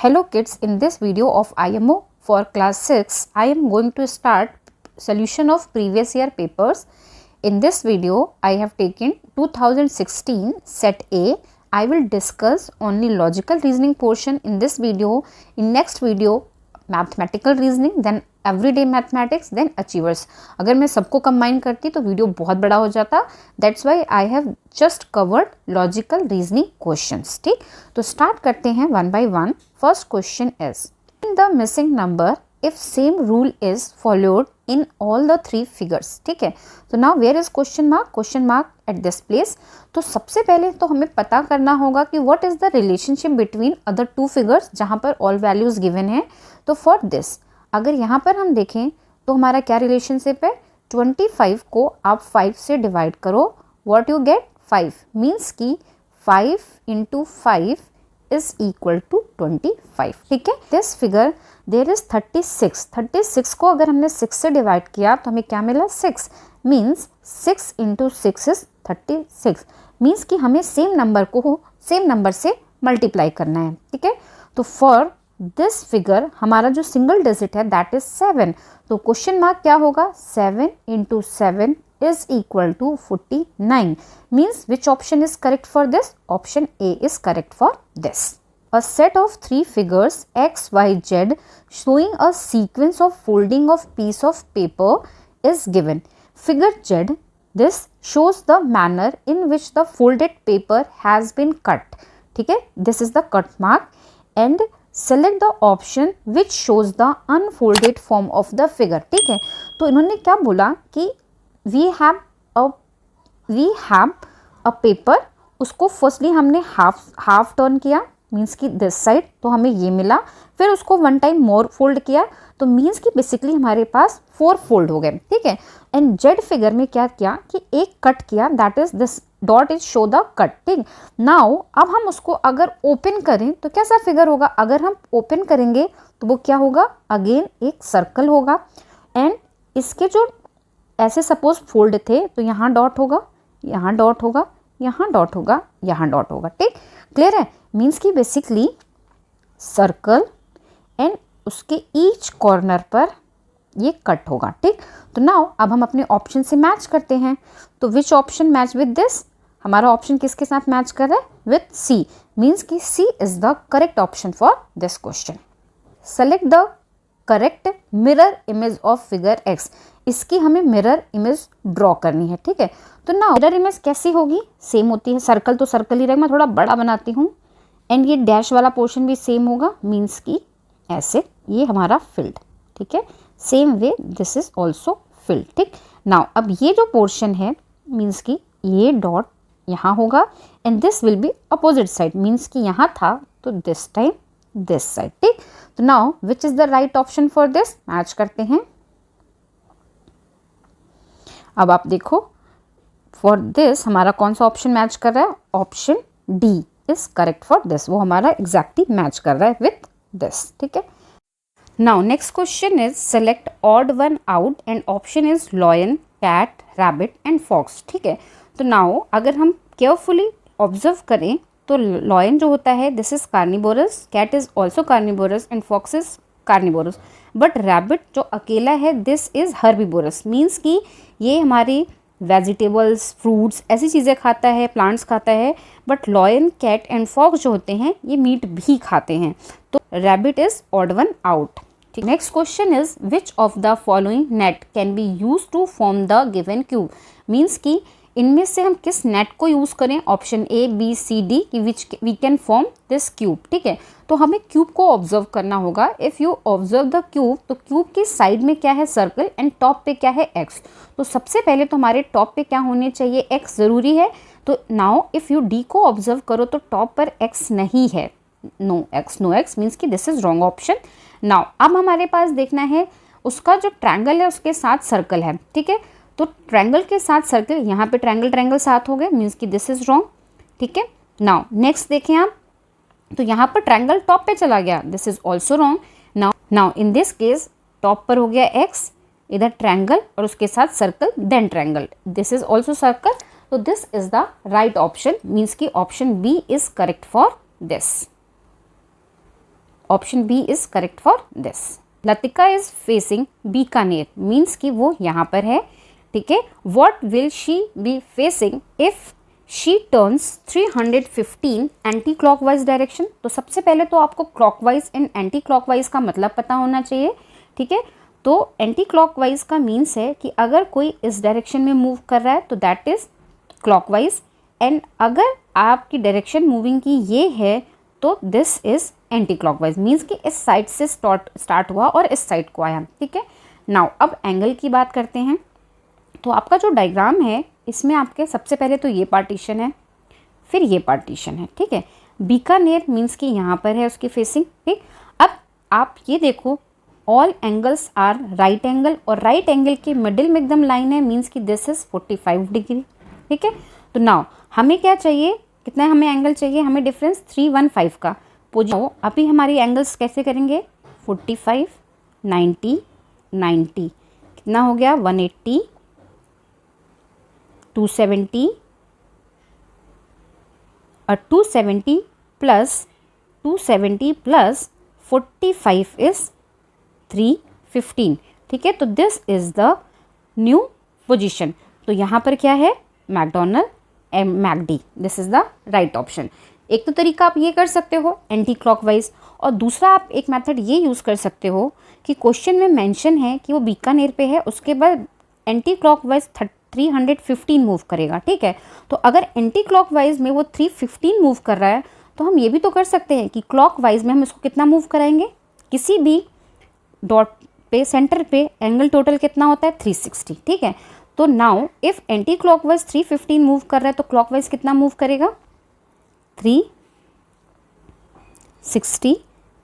Hello kids, in this video of IMO for class 6, I am going to start solution of previous year papers. In this video, I have taken 2016 set A. I will discuss only logical reasoning portion in this video. In next video, mathematical reasoning, then everyday mathematics, then achievers. अगर मैं सबको combine करती तो video बहुत बड़ा हो जाता. That's why I have just covered logical reasoning questions. ठीक, तो स्टार्ट करते हैं one by one. First question is in the missing number if same rule is followed in all the three figures. ठीक है, तो now where is question mark at this place. तो सबसे पहले तो हमें पता करना होगा कि what is the relationship between other two figures जहां पर ऑल वैल्यूज गिवन है. तो फॉर दिस अगर यहाँ पर हम देखें तो हमारा क्या रिलेशनशिप है. 25 को आप 5 से डिवाइड करो, व्हाट यू गेट 5. मीन्स कि 5 इंटू 5 इज इक्वल टू 25. ठीक है, दिस फिगर देयर इज 36 को अगर हमने 6 से डिवाइड किया तो हमें क्या मिला 6. Means 6 into 6 is 36. मीन्स कि हमें सेम नंबर को सेम नंबर से मल्टीप्लाई करना है. ठीक है, तो फॉर दिस फिगर हमारा जो सिंगल डिजिट है दैट इज 7. तो क्वेश्चन मार्क क्या होगा. 7 into 7 is equal to 49. Means which option is correct for this. Option A is correct for this. A set of three figures x, y, z showing a sequence of folding of piece of paper is given. Figure Z, this shows the manner in which the folded paper has been cut. ठीक है, this is the cut mark and select the option which shows the unfolded form of the figure. ठीक है, तो इन्होंने क्या बोला कि we have a paper. उसको फर्स्टली हमने हाफ टर्न किया मीन्स कि दिस साइड, तो हमें ये मिला. फिर उसको वन टाइम मोर फोल्ड किया तो मीन्स कि बेसिकली हमारे पास 4 फोल्ड हो गए. ठीक है, एंड जेड फिगर में क्या किया कि एक कट किया, that is this dot is show the cut. ठीक, नाउ अब हम उसको अगर ओपन करें तो कैसा फिगर होगा. अगर हम ओपन करेंगे तो वो क्या होगा, अगेन एक सर्कल होगा. एंड इसके जो ऐसे सपोज फोल्ड थे तो यहाँ डॉट होगा, यहाँ डॉट होगा, यहाँ डॉट होगा, यहाँ डॉट होगा. ठीक, क्लियर है. मीन्स कि बेसिकली सर्कल एंड उसके ईच कॉर्नर पर ये कट होगा. ठीक, तो नाउ अब हम अपने ऑप्शन से मैच करते हैं. तो which option match with this. हमारा ऑप्शन किसके साथ मैच कर रहा है, विथ सी. मीन्स कि C is the correct option for this question. Select the correct mirror image of figure X. इसकी हमें मिरर इमेज ड्रॉ करनी है. ठीक है, तो ना मिरर इमेज कैसी होगी, सेम होती है. सर्कल तो सर्कल ही रहेगा, मैं थोड़ा बड़ा बनाती हूँ. एंड ये डैश वाला पोर्शन भी सेम होगा, मीन्स कि ऐसे ये हमारा फिल्ड. ठीक है, same way this is also field. ठीक, नाउ अब ये जो पोर्शन है मीन्स कि ये डॉट यहाँ होगा and this will be opposite side. Means कि यहाँ था तो दिस टाइम दिस साइड. ठीक, तो now which is the right option for this. Match करते हैं. अब आप देखो फॉर दिस हमारा कौन सा ऑप्शन मैच कर रहा है. Option D is correct for this. वो हमारा एग्जैक्टली मैच कर रहा है विथ दिस. ठीक है, now next question is select odd one out and option is lion, cat, rabbit and fox. ठीक है, तो नाउ अगर हम केयरफुली ऑब्जर्व करें तो लॉयन जो होता है this is carnivorous, cat is also carnivorous and fox is carnivorous. But rabbit जो अकेला है दिस इज हर्बिवोरस. मीन्स कि ये हमारी वेजिटेबल्स, फ्रूट्स ऐसी चीज़ें खाता है, प्लांट्स खाता है. But lion, cat and fox जो होते हैं ये मीट भी खाते हैं. तो rabbit is odd one out. ठीक, next question is which of the following net can be use to form the given cube. Means कि इनमें से हम किस नेट को यूज़ करें. Option A, B, C, D की which we can form this cube. ठीक है, तो हमें क्यूब को ऑब्जर्व करना होगा. If you observe the cube तो क्यूब की साइड में क्या है, सर्कल, एंड टॉप पे क्या है, एक्स. तो सबसे पहले तो हमारे टॉप पे क्या होने चाहिए, एक्स ज़रूरी है. तो नाउ इफ़ यू डी को ऑब्जर्व करो तो टॉप पर एक्स नहीं है. नो एक्स मीन्स कि this is wrong option. Now अब हमारे पास देखना है उसका जो ट्रायंगल है उसके साथ सर्कल है. ठीक है, तो ट्रायंगल के साथ सर्कल, यहाँ पे ट्रायंगल साथ हो गए, मीन्स कि दिस इज रॉन्ग. ठीक है, नाउ नेक्स्ट देखें आप तो यहाँ पर ट्रायंगल टॉप पे चला गया, this is also wrong. Now in this case top पर हो गया एक्स, इधर ट्रायंगल और उसके साथ circle, then triangle, this is also circle. तो this is the right option. Means कि option B is correct for this. Option B is correct for this. Latika is facing Bikaner means कि वो यहाँ पर है, ठीक है। What will she be facing if she turns 315 anti clockwise direction. तो सबसे पहले तो आपको क्लॉकवाइज एंड एंटी क्लॉकवाइज का मतलब पता होना चाहिए, ठीक है। तो एंटी क्लॉकवाइज का मीन्स है कि अगर कोई इस डायरेक्शन में मूव कर रहा है तो दैट इज क्लॉकवाइज, एंड अगर आपकी डायरेक्शन मूविंग की ये है तो this is anti clockwise, means कि इस साइड से स्टार्ट हुआ और इस साइड को आया, ठीक है। नाउ अब एंगल की बात करते हैं। तो आपका जो डायग्राम है इसमें आपके सबसे पहले तो ये पार्टीशन है, फिर ये पार्टीशन है, ठीक है। बीकानेर मीन्स कि यहाँ पर है उसकी फेसिंग, ठीक। अब आप ये देखो all angles are right angle, और राइट एंगल के मिडिल में एकदम लाइन है, मीन्स कि दिस इज 45 डिग्री, ठीक है। तो नाउ हमें क्या चाहिए, कितना हमें एंगल चाहिए, हमें डिफरेंस 315 का। अभी हमारी एंगल्स कैसे करेंगे, 45 90 90 कितना हो गया 180 270 और 270 प्लस 45 इज 315, ठीक है। तो this is the new position. तो यहाँ पर क्या है, McDonald McD, this is the right option. एक तो तरीका आप ये कर सकते हो एंटी क्लॉकवाइज, और दूसरा आप एक मेथड ये यूज़ कर सकते हो कि क्वेश्चन में मेंशन है कि वो बीकानेर पे है, उसके बाद एंटी क्लॉकवाइज 315 मूव करेगा, ठीक है। तो अगर एंटी क्लॉकवाइज में वो 315 मूव कर रहा है तो हम ये भी तो कर सकते हैं कि क्लॉकवाइज में हम इसको कितना मूव कराएंगे, किसी भी डॉट पे सेंटर पे एंगल टोटल कितना होता है 360, ठीक है। तो now if anti clockwise 315 move कर रहा है तो क्लॉकवाइज कितना मूव करेगा, 360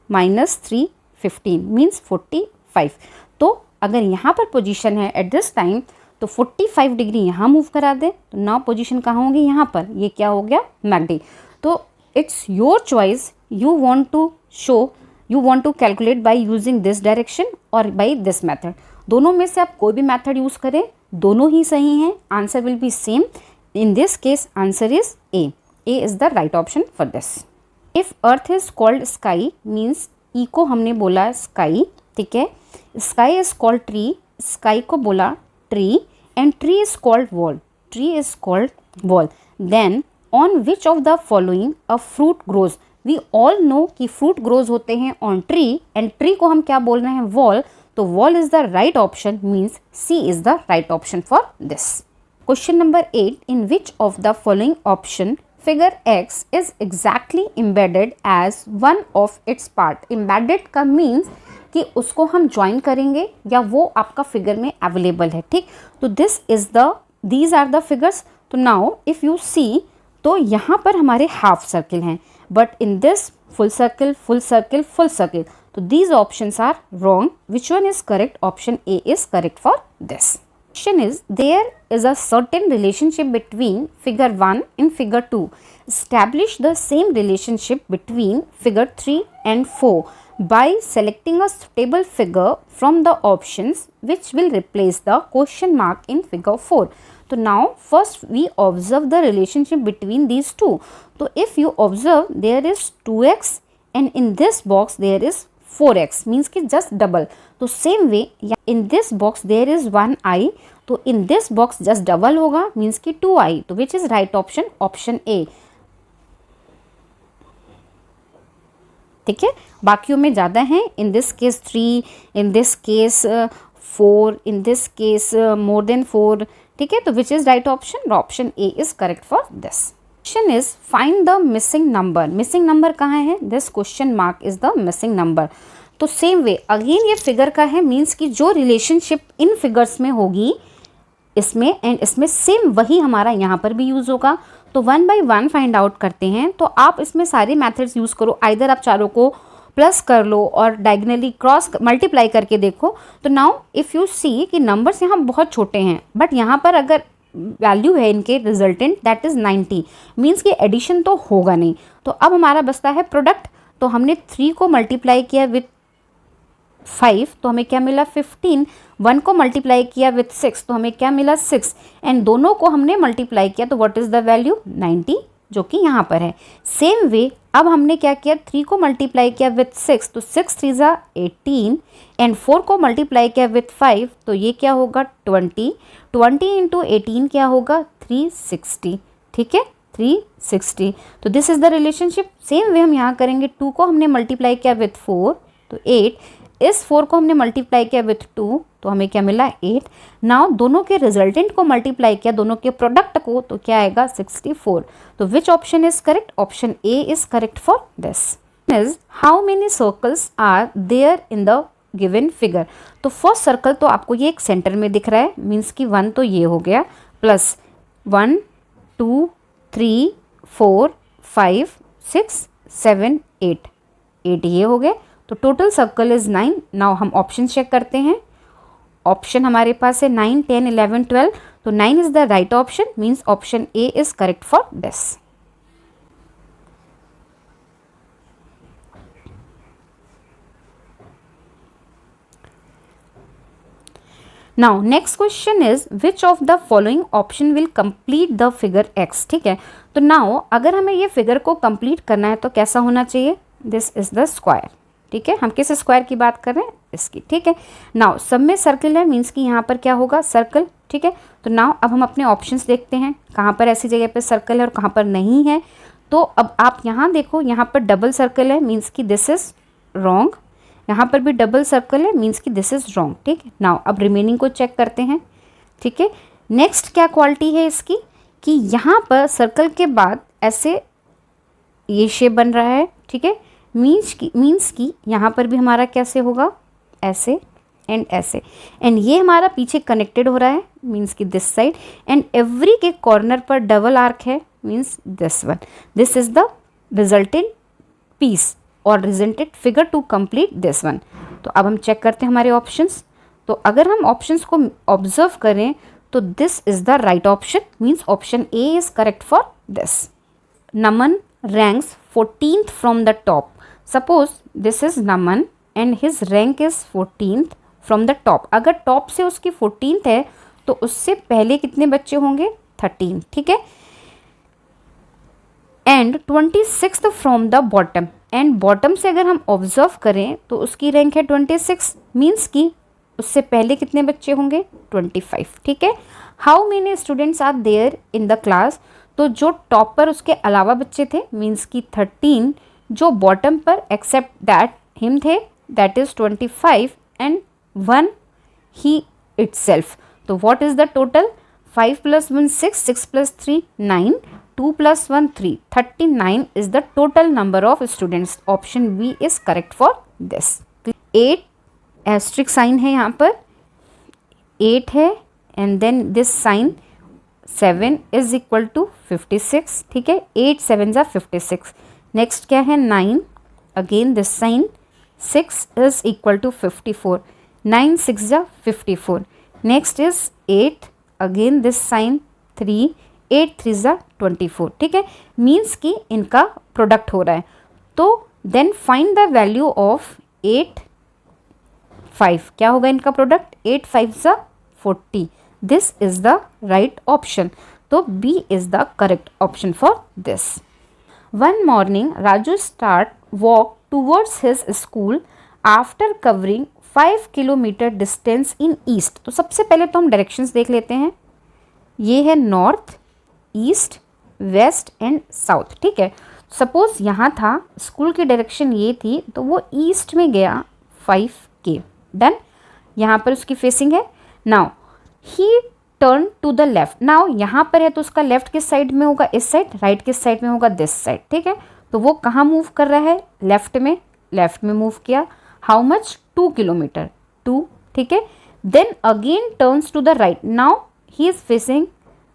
माइनस 315 मीन्स 45। तो अगर यहाँ पर पोजीशन है एट दिस टाइम तो 45 डिग्री यहाँ मूव करा दे तो नाउ पोजीशन कहाँ होगी, यहाँ पर, ये क्या हो गया मैकडी। तो it's your choice, you want to calculate by using this direction और बाय दिस मेथड। दोनों में से आप कोई भी मेथड यूज करें, दोनों ही सही हैं, answer will be same. In this case answer is A is the right option for this. If earth is called sky means E को हमने बोला स्काई, ठीक है। Sky is called tree, sky को बोला tree, and tree is called wall, tree is called wall. Then on which of the following a fruit grows, we all know कि fruit grows होते हैं ऑन ट्री, एंड ट्री को हम क्या बोल रहे हैं, वॉल। तो wall is the right option, means C is the right option for this. Question number 8, in which of the following option figure X is exactly embedded as one of its part। embedded का means कि उसको हम join करेंगे या वो आपका figure में available है, ठीक। तो these are the figures। तो नाउ इफ यू सी तो यहाँ पर हमारे हाफ सर्किल हैं, but in this full circle full circle full circle. तो these options are wrong, which one is correct, option A is correct for this. Question is, there is a certain relationship between figure 1 and figure 2. Establish the same relationship between figure 3 and 4 by selecting a suitable figure from the options which will replace the question mark in figure 4. So now first we observe the relationship between these two. So if you observe, there is 2x and in this box there is 4x, means कि just double। तो same way in this box there is 1i, तो in this box just double होगा, means कि 2i। तो which is right option, option A, ठीक है। बाकियों में ज़्यादा हैं, in this case 3, in this case 4, in this case more than 4, ठीक है। तो which is right option, option A is correct for this। Question is, find the missing number। missing number कहाँ है, this question mark is the missing number। तो same way again ये figure का है, means कि जो रिलेशनशिप इन फिगर्स में होगी इसमें एंड इसमें सेम वही हमारा यहाँ पर भी यूज़ होगा। तो 1 by 1 फाइंड आउट करते हैं। तो आप इसमें सारे मेथड्स यूज़ करो, आइदर आप चारों को प्लस कर लो और डायगनली क्रॉस मल्टीप्लाई करके देखो। तो नाउ इफ़ यू सी कि नंबर्स यहाँ बहुत छोटे हैं, बट यहाँ पर अगर वैल्यू है इनके रिजल्टेंट दैट इज़ 90, मीन्स कि एडिशन तो होगा नहीं। तो अब हमारा बचता है प्रोडक्ट। तो हमने 3 को मल्टीप्लाई किया विथ 5 तो हमें क्या मिला 15, 1 को मल्टीप्लाई किया विथ 6 तो हमें क्या मिला 6, एंड दोनों को हमने मल्टीप्लाई किया तो व्हाट इज़ द वैल्यू 91। जो कि यहाँ पर है। सेम वे अब हमने क्या किया, 3 को मल्टीप्लाई किया विथ 6 तो 6 3 ज़ा 18 एंड 4 को मल्टीप्लाई किया विथ 5 तो ये क्या होगा 20 इंटू 18 क्या होगा 360, ठीक है 360। तो this is the relationship. Same way हम यहाँ करेंगे, 2 को हमने मल्टीप्लाई किया विथ 4 तो 8, इस 4 को हमने मल्टीप्लाई किया विथ 2 तो हमें क्या मिला 8। नाउ दोनों के रिजल्टेंट को मल्टीप्लाई किया, दोनों के प्रोडक्ट को, तो क्या आएगा 64। तो which option is correct, option A is correct for this. Is how many circles are there in the given figure. तो फर्स्ट सर्कल तो आपको ये एक सेंटर में दिख रहा है, मीन्स कि 1 तो ये हो गया, प्लस 1 2 3 4 5 6 7 8 ये हो गए, तो टोटल सर्कल इज 9। नाउ हम ऑप्शन चेक करते हैं। ऑप्शन हमारे पास है 9 10 11 12, तो 9 is the right option, means option A is correct for this. Now next question is which of the following option will complete the figure x. ठीक है, तो now अगर हमें ये फिगर को कंप्लीट करना है तो कैसा होना चाहिए, दिस इज द स्क्वायर। ठीक है, हम किस स्क्वायर की बात कर रहे हैं, इसकी। ठीक है, नाउ सब में सर्कल है, मीन्स कि यहाँ पर क्या होगा सर्कल। ठीक है, तो नाउ अब हम अपने ऑप्शंस देखते हैं कहाँ पर ऐसी जगह पे सर्कल है और कहाँ पर नहीं है। तो अब आप यहाँ देखो, यहाँ पर डबल सर्कल है, मीन्स कि दिस इज रॉन्ग। यहाँ पर भी डबल सर्कल है, मीन्स कि दिस इज रॉन्ग। ठीक है, नाउ अब रिमेनिंग को चेक करते हैं। ठीक है, नेक्स्ट क्या क्वालिटी है इसकी कि यहाँ पर सर्कल के बाद ऐसे ये शेप बन रहा है। ठीक है, मीन्स कि यहाँ पर भी हमारा कैसे होगा, ऐसे एंड ऐसे, एंड ये हमारा पीछे कनेक्टेड हो रहा है, मीन्स कि दिस साइड, एंड एवरी के कॉर्नर पर डबल आर्क है, means this one. This is the resultant piece और resultant figure to complete this one. तो अब हम चेक करते हैं हमारे ऑप्शंस। तो अगर हम ऑप्शंस को ऑब्जर्व करें तो this is the right option, means option A is correct for this. Naman ranks 14th from the top. Suppose this is Naman and his rank is 14th from the top. अगर top से उसकी 14th है तो उससे पहले कितने बच्चे होंगे 13। ठीक है, and 26th from the bottom, and bottom से अगर हम ऑब्जर्व करें तो उसकी रैंक है 26, मीन्स कि उससे पहले कितने बच्चे होंगे 25। ठीक है, how many students are there in the class. तो जो टॉप पर उसके अलावा बच्चे थे, मीन्स कि 13, जो बॉटम पर एक्सेप्ट दैट हिम थे, that is 25 and 1 he itself. तो what is the total, 5 + 1 6, 6 + 3 9, 2 + 1 3, 39 is the total number of students. Option B is correct for this. 8 asterisk sign है, यहाँ पर 8 है, and then this sign 7 is equal to 56। ठीक है, 8 7 ज़ा 56। Next क्या है 9, again this sign 6 is equal to 54, 9 6 ज़ा 54। Next is 8, again this sign 3, 8 3 ज़ा 24। ठीक है, मीन्स कि इनका प्रोडक्ट हो रहा है। तो then find the value of 8 5, क्या होगा इनका प्रोडक्ट, 8 5 ज़ा 40। This is the right option. तो B is the correct option for this. One morning, Raju walk towards his school after covering 5 kilometre distance in east. तो सबसे पहले तो हम डायरेक्शंस देख लेते हैं। ये है north, east, west and south. ठीक है, सपोज यहाँ था स्कूल की डायरेक्शन ये थी, तो वो ईस्ट में गया 5K। डन, यहाँ पर उसकी फेसिंग है। Now he turn to the left. Now यहाँ पर है तो उसका लेफ्ट किस साइड में होगा, इस साइड, राइट किस साइड में होगा, दिस साइड। ठीक है, तो वो कहाँ मूव कर रहा है, लेफ्ट में मूव किया। How much, 2 kilometre, 2। ठीक है, then again turns to the right. Now he is facing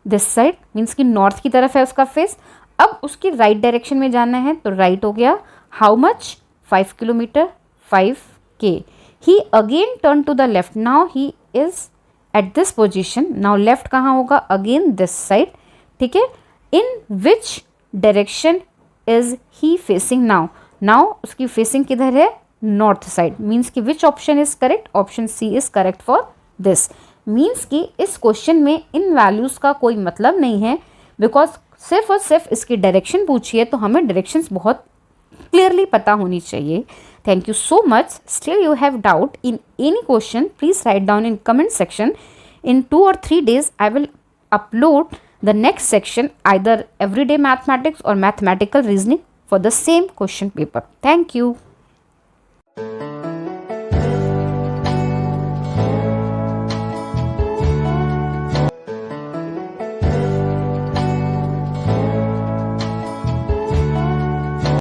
this side, means कि नॉर्थ की तरफ है उसका फेस। अब उसकी राइट डायरेक्शन में जाना है तो राइट हो गया। How much, 5 kilometre, 5K। He again turn to the left. Now he is at this position. now left कहाँ होगा, again this side. ठीक है, in which direction is he facing now उसकी facing किधर है, north side, means कि which option is correct, option C is correct for this. means कि इस क्वेश्चन में इन वैल्यूज़ का कोई मतलब नहीं है, बिकॉज सिर्फ और सिर्फ इसकी डायरेक्शन पूछिए तो हमें डायरेक्शंस बहुत क्लियरली पता होनी चाहिए. Thank you so much. Still you have doubt in any question, please write down in comment section. In 2 or 3 days, I will upload the next section, either everyday mathematics or mathematical reasoning for the same question paper. Thank you.